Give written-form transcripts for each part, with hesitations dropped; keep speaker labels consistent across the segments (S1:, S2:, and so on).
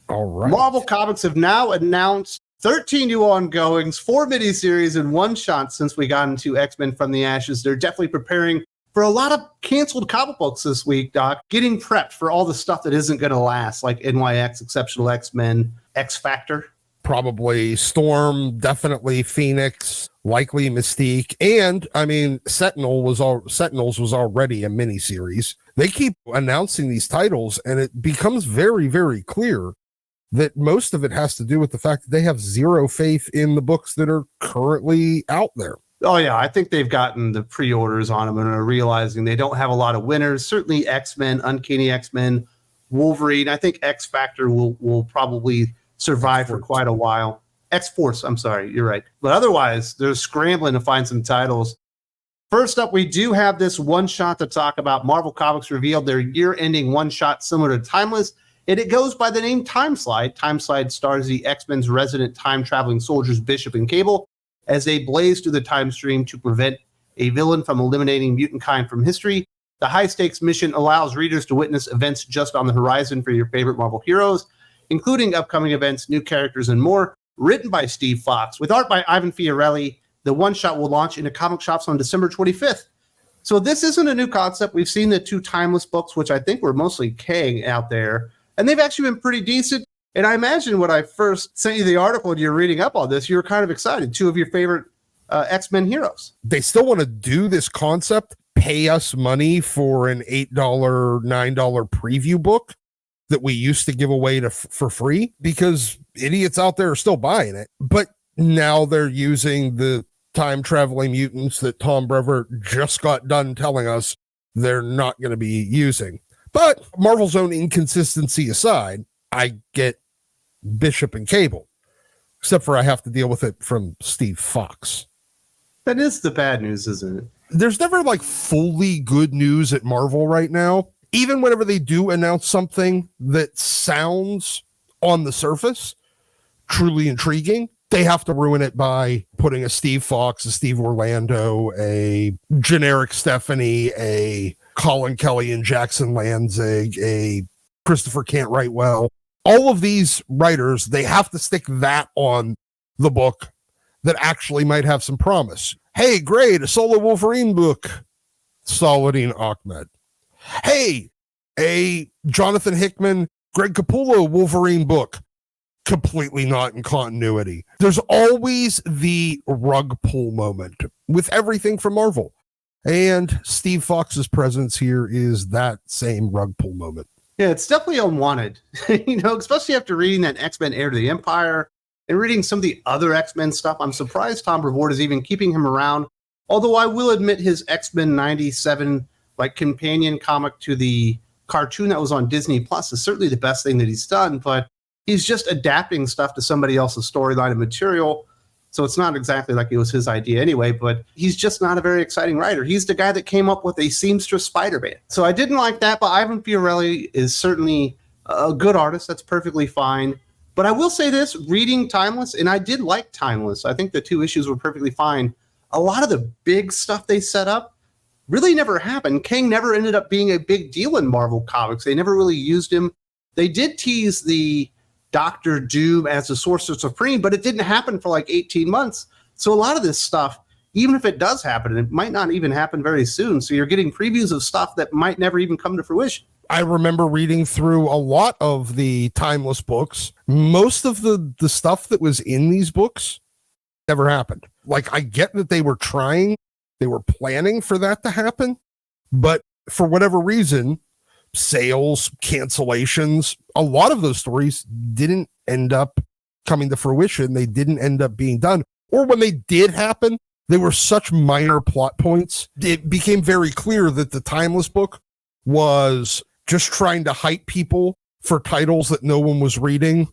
S1: All right.
S2: Marvel Comics have now announced 13 new ongoings, 4 miniseries, and 1 shot since we got into X-Men From the Ashes. They're definitely preparing for a lot of canceled comic books this week, Doc. Getting prepped for all the stuff that isn't going to last, like NYX, Exceptional X-Men, X-Factor.
S1: Probably Storm, definitely Phoenix, likely Mystique, and I mean Sentinels was already a miniseries. They keep announcing these titles, and it becomes very, very clear that most of it has to do with the fact that they have zero faith in the books that are currently out there.
S2: Oh, yeah. I think they've gotten the pre-orders on them and are realizing they don't have a lot of winners. Certainly X-Men, Uncanny X-Men, Wolverine. I think X-Factor will probably survive for quite a while. X-Force, I'm sorry. You're right. But otherwise, they're scrambling to find some titles. First up, we do have this one-shot to talk about. Marvel Comics revealed their year-ending one-shot similar to Timeless, and it goes by the name Timeslide. Timeslide stars the X-Men's resident time-traveling soldiers Bishop and Cable as they blaze through the time stream to prevent a villain from eliminating mutant kind from history. The high-stakes mission allows readers to witness events just on the horizon for your favorite Marvel heroes, including upcoming events, new characters, and more. Written by Steve Fox, with art by Ivan Fiorelli, the one-shot will launch into comic shops on December 25th. So this isn't a new concept. We've seen the 2 Timeless books, which I think were mostly Kang out there, and they've actually been pretty decent. And I imagine when I first sent you the article and you're reading up on this, you were kind of excited. 2 of your favorite X-Men heroes.
S1: They still want to do this concept, pay us money for an $8, $9 preview book that we used to give away for free, because idiots out there are still buying it. But now they're using the time-traveling mutants that Tom Brevoort just got done telling us they're not going to be using. But Marvel's own inconsistency aside, I get Bishop and Cable, except for I have to deal with it from Steve Fox.
S2: That is the bad news, isn't it?
S1: There's never like fully good news at Marvel right now. Even whenever they do announce something that sounds on the surface truly intriguing, they have to ruin it by putting a Steve Fox, a Steve Orlando, a generic Stephanie, a Colin Kelly and Jackson Lanzig, a Christopher Can't Write Well. All of these writers, they have to stick that on the book that actually might have some promise. Hey, great, a solo Wolverine book, Saladin Ahmed. Hey, a Jonathan Hickman, Greg Capullo Wolverine book, completely not in continuity. There's always the rug pull moment with everything from Marvel. And Steve Fox's presence here is that same rug pull moment.
S2: Yeah, it's definitely unwanted, especially after reading that X-Men Heir to the Empire and reading some of the other X-Men stuff. I'm surprised Tom Brevoort is even keeping him around. Although I will admit his X-Men 97 companion comic to the cartoon that was on Disney Plus is certainly the best thing that he's done, but he's just adapting stuff to somebody else's storyline and material. So it's not exactly like it was his idea anyway, but he's just not a very exciting writer. He's the guy that came up with a seamstress Spider-Man. So I didn't like that, but Ivan Fiorelli is certainly a good artist. That's perfectly fine. But I will say this, reading Timeless, and I did like Timeless. I think the 2 issues were perfectly fine. A lot of the big stuff they set up really never happened. Kang never ended up being a big deal in Marvel Comics. They never really used him. They did tease the Doctor Doom as the Sorcerer Supreme, but it didn't happen for 18 months. So a lot of this stuff, even if it does happen, it might not even happen very soon. So you're getting previews of stuff that might never even come to fruition.
S1: I remember reading through a lot of the Timeless books. Most of the stuff that was in these books never happened. I get that they were trying, they were planning for that to happen, but for whatever reason, sales, cancellations, a lot of those stories didn't end up coming to fruition. They didn't end up being done. Or when they did happen, they were such minor plot points. It became very clear that the Timeless book was just trying to hype people for titles that no one was reading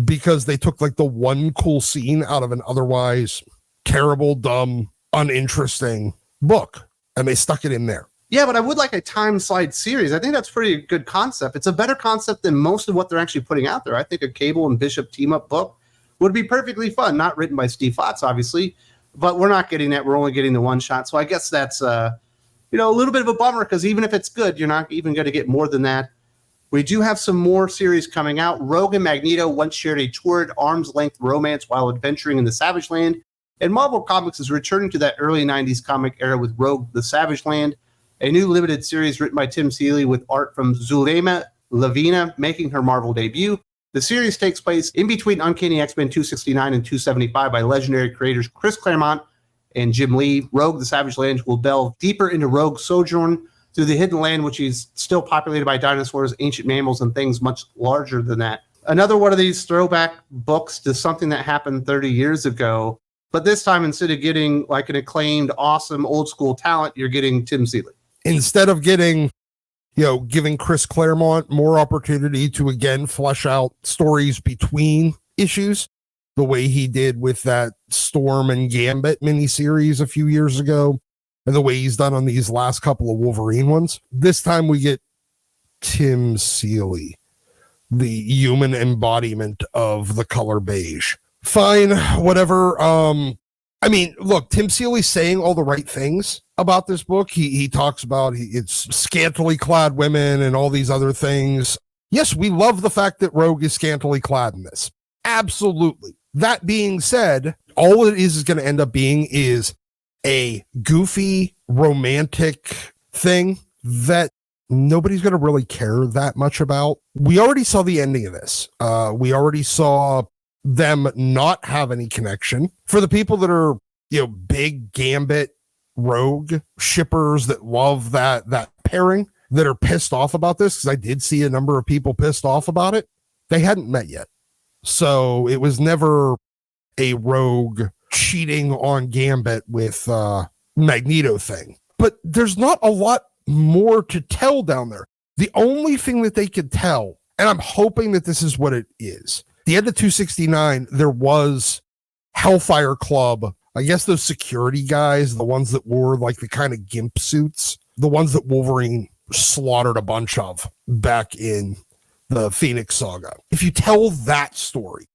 S1: because they took the one cool scene out of an otherwise terrible, dumb, uninteresting book and they stuck it in there.
S2: Yeah, but I would like a Timeslide series. I think that's a pretty good concept. It's a better concept than most of what they're actually putting out there. I think a Cable and Bishop team-up book would be perfectly fun. Not written by Steve Fox, obviously, but we're not getting that. We're only getting the one shot. So I guess that's a little bit of a bummer because even if it's good, you're not even going to get more than that. We do have some more series coming out. Rogue and Magneto once shared a torrid arm's-length romance while adventuring in the Savage Land, and Marvel Comics is returning to that early 90s comic era with Rogue the Savage Land, a new limited series written by Tim Seeley with art from Zulema Lavina making her Marvel debut. The series takes place in between Uncanny X-Men 269 and 275 by legendary creators Chris Claremont and Jim Lee. Rogue the Savage Land will delve deeper into Rogue's sojourn through the hidden land, which is still populated by dinosaurs, ancient mammals, and things much larger than that. Another one of these throwback books to something that happened 30 years ago, but this time instead of getting like an acclaimed, awesome, old-school talent, you're getting Tim Seeley.
S1: Instead of getting, giving Chris Claremont more opportunity to again flesh out stories between issues, the way he did with that Storm and Gambit miniseries a few years ago, and the way he's done on these last couple of Wolverine ones. This time we get Tim Seeley, the human embodiment of the color beige. Fine, whatever. Look, Tim Seeley's saying all the right things about this book. He talks about it's scantily clad women and all these other things. Yes, we love the fact that Rogue is scantily clad in this. Absolutely. That being said, all it is going to end up being is a goofy, romantic thing that nobody's going to really care that much about. We already saw the ending of this. We already saw them not have any connection. For the people that are, big Gambit Rogue shippers that love that pairing, that are pissed off about this, because I did see a number of people pissed off about it, they hadn't met yet. So it was never a Rogue cheating on Gambit with Magneto thing. But there's not a lot more to tell down there. The only thing that they could tell, and I'm hoping that this is what it is, the end of 269, there was Hellfire Club, I guess those security guys, the ones that wore like the kind of gimp suits, the ones that Wolverine slaughtered a bunch of back in the Phoenix Saga. If you tell that story,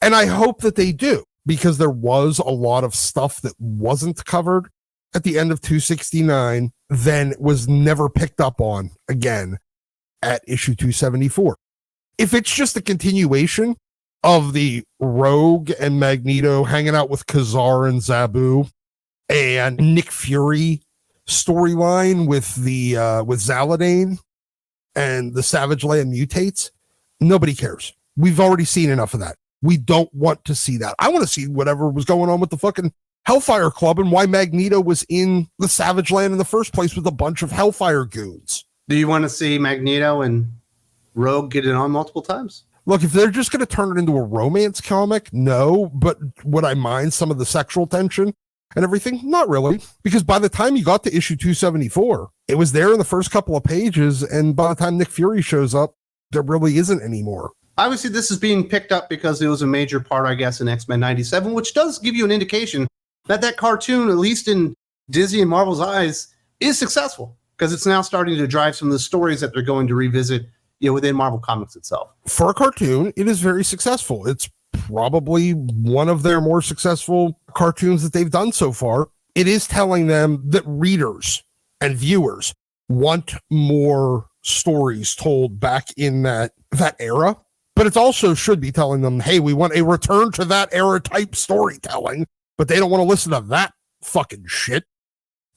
S1: and I hope that they do, because there was a lot of stuff that wasn't covered at the end of 269, then was never picked up on again at issue 274. If it's just a continuation of the Rogue and Magneto hanging out with Khazar and Zabu and Nick Fury storyline with with Zaladane and the Savage Land mutates, nobody cares. We've already seen enough of that. We don't want to see that. I want to see whatever was going on with the fucking Hellfire Club and why Magneto was in the Savage Land in the first place with a bunch of Hellfire goons.
S2: Do you want to see Magneto and Rogue get it on multiple times?
S1: Look, if they're just going to turn it into a romance comic, no. But would I mind some of the sexual tension and everything? Not really. Because by the time you got to issue 274, it was there in the first couple of pages. And by the time Nick Fury shows up, there really isn't anymore.
S2: Obviously, this is being picked up because it was a major part, I guess, in X-Men 97, which does give you an indication that cartoon, at least in Disney and Marvel's eyes, is successful because it's now starting to drive some of the stories that they're going to revisit within Marvel Comics itself.
S1: For a cartoon, it is very successful. It's probably one of their more successful cartoons that they've done so far. It is telling them that readers and viewers want more stories told back in that era. But it also should be telling them, hey, we want a return to that era type storytelling, but they don't want to listen to that fucking shit.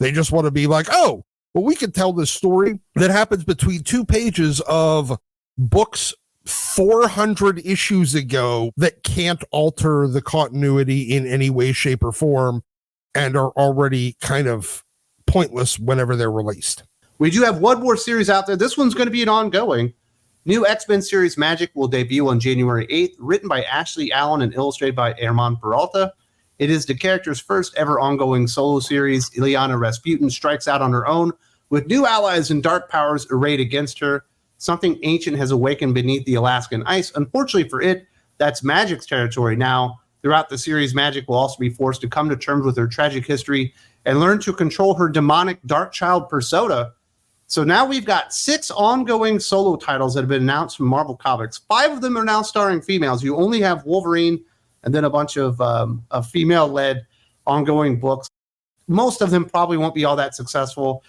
S1: They just want to be like, oh, well, we can tell this story that happens between 2 pages of books 400 issues ago that can't alter the continuity in any way, shape, or form and are already kind of pointless whenever they're released.
S2: We do have one more series out there. This one's going to be an ongoing. New X-Men series Magik will debut on January 8th, written by Ashley Allen and illustrated by Herman Peralta. It is the character's first ever ongoing solo series. Ileana Rasputin strikes out on her own with new allies and dark powers arrayed against her. Something ancient has awakened beneath the Alaskan ice. Unfortunately for it, that's Magik's territory. Now, throughout the series, Magik will also be forced to come to terms with her tragic history and learn to control her demonic dark child persona. So now we've got 6 ongoing solo titles that have been announced from Marvel Comics. 5 of them are now starring females. You only have Wolverine and then a bunch of female-led ongoing books. Most of them probably won't be all that successful.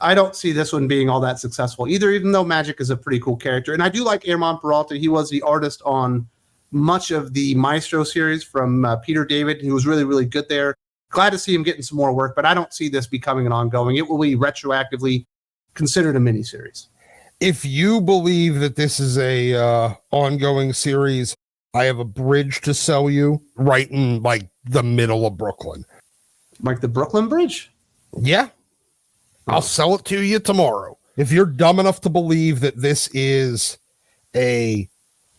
S2: I don't see this one being all that successful either, even though Magik is a pretty cool character. And I do like Herman Peralta. He was the artist on much of the Maestro series from Peter David. He was really, really good there. Glad to see him getting some more work, but I don't see this becoming an ongoing. It will be retroactively considered a miniseries.
S1: If you believe that this is a ongoing series, I have a bridge to sell you right in like the middle of Brooklyn.
S2: Like the Brooklyn Bridge?
S1: Yeah. I'll sell it to you tomorrow. If you're dumb enough to believe that this is a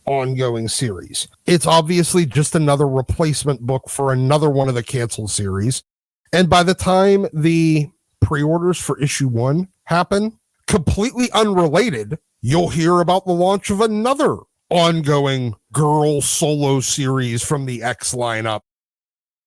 S1: ongoing series, it's obviously just another replacement book for another one of the canceled series. And by the time the pre-orders for issue 1 happen, completely unrelated, you'll hear about the launch of another ongoing girl solo series from the X lineup.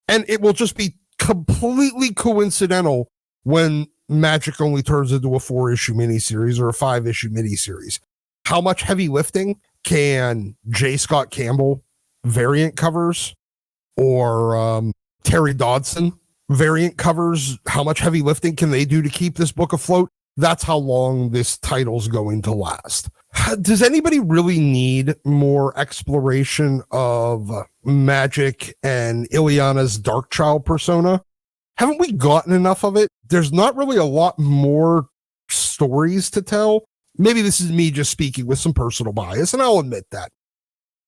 S1: And it will just be completely coincidental when Magik only turns into a 4-issue miniseries or a 5-issue miniseries. How much heavy lifting can J. Scott Campbell variant covers or Terry Dodson variant covers? How much heavy lifting can they do to keep this book afloat? That's how long this title's going to last. Does anybody really need more exploration of Magik and Ileana's Darkchild persona? Haven't we gotten enough of it? There's not really a lot more stories to tell. Maybe this is me just speaking with some personal bias, and I'll admit that.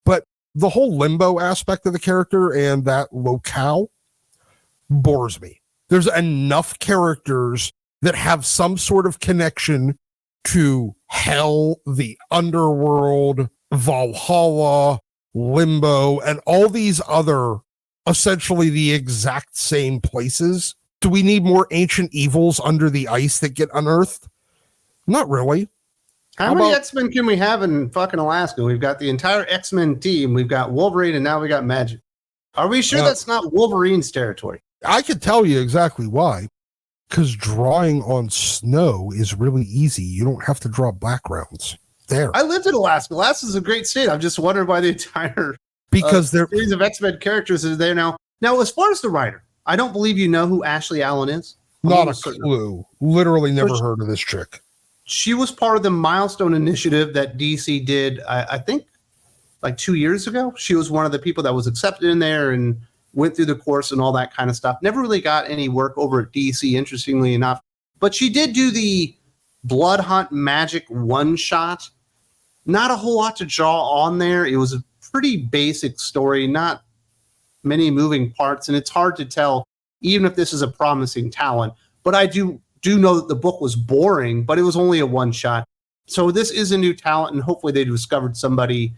S1: But the whole limbo aspect of the character and that locale bores me. There's enough characters that have some sort of connection to hell, the underworld, Valhalla, Limbo, and all these other essentially the exact same places. Do we need more ancient evils under the ice that get unearthed? Not really.
S2: How many X-Men can we have in fucking Alaska? We've got the entire X-Men team. We've got Wolverine, and now we got Magik. Are we sure that's not Wolverine's territory?
S1: I could tell you exactly why. Because drawing on snow is really easy. You don't have to draw backgrounds. There.
S2: I lived in Alaska. Alaska's a great state. I'm just wondering why the entire series of X-Men characters is there now. Now, as far as the writer, I don't believe you know who Ashley Allen is.
S1: Not a clue. Literally never heard of this chick.
S2: She was part of the Milestone Initiative that DC did, I think, like 2 years ago. She was one of the people that was accepted in there and went through the course and all that kind of stuff. Never really got any work over at DC, interestingly enough. But she did do the Blood Hunt Magik one-shot. Not a whole lot to draw on there. It was a pretty basic story, not many moving parts, and it's hard to tell, even if this is a promising talent. But I do know that the book was boring, but it was only a one-shot. So this is a new talent, and hopefully they discovered somebody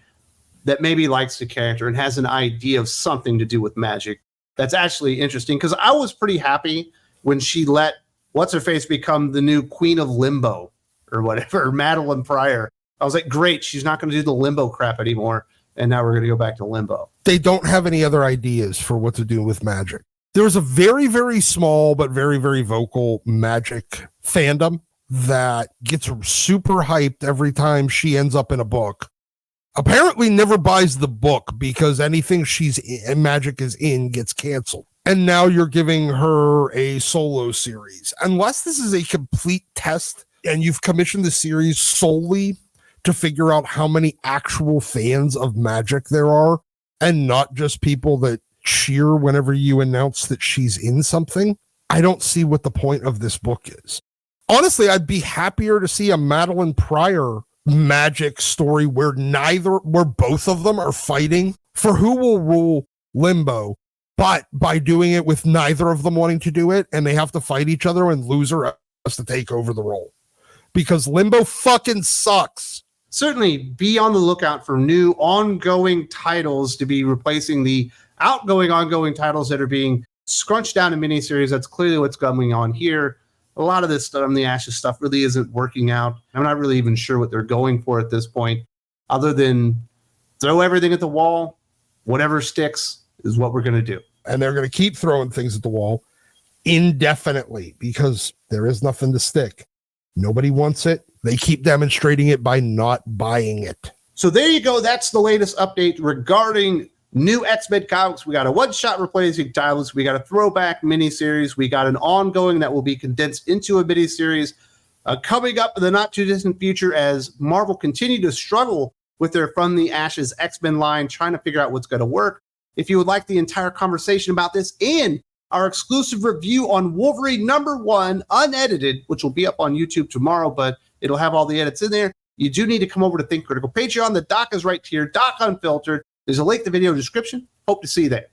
S2: that maybe likes the character and has an idea of something to do with Magik. That's actually interesting, because I was pretty happy when she let What's-Her-Face become the new Queen of Limbo or whatever, Madeline Pryor. I was like, great, she's not going to do the Limbo crap anymore, and now we're going to go back to Limbo.
S1: They don't have any other ideas for what to do with Magik. There was a very, very small but very, very vocal Magik fandom that gets super hyped every time she ends up in a book. Apparently never buys the book because anything Magik is in gets canceled. And now you're giving her a solo series. Unless this is a complete test and you've commissioned the series solely to figure out how many actual fans of Magik there are and not just people that cheer whenever you announce that she's in something, I don't see what the point of this book is. Honestly, I'd be happier to see a Madeline Pryor Magik story where both of them are fighting for who will rule Limbo, but by doing it with neither of them wanting to do it, and they have to fight each other, and loser has to take over the role because Limbo fucking sucks.
S2: Certainly be on the lookout for new ongoing titles to be replacing the outgoing ongoing titles that are being scrunched down in miniseries. That's clearly what's going on here. A lot of this stuff on the Ashes stuff really isn't working out. I'm not really even sure what they're going for at this point, other than throw everything at the wall. Whatever sticks is what we're going to do.
S1: And they're going to keep throwing things at the wall indefinitely because there is nothing to stick. Nobody wants it. They keep demonstrating it by not buying it.
S2: So there you go. That's the latest update regarding new X-Men comics. We got a one-shot replacing titles. We got a throwback miniseries. We got an ongoing that will be condensed into a miniseries. Coming up in the not too distant future, as Marvel continue to struggle with their From the Ashes X-Men line, trying to figure out what's going to work. If you would like the entire conversation about this and our exclusive review on Wolverine #1 unedited, which will be up on YouTube tomorrow, but it'll have all the edits in there, you do need to come over to Think Critical Patreon. The doc is right here, Doc Unfiltered. There's a link in the video description. Hope to see you there.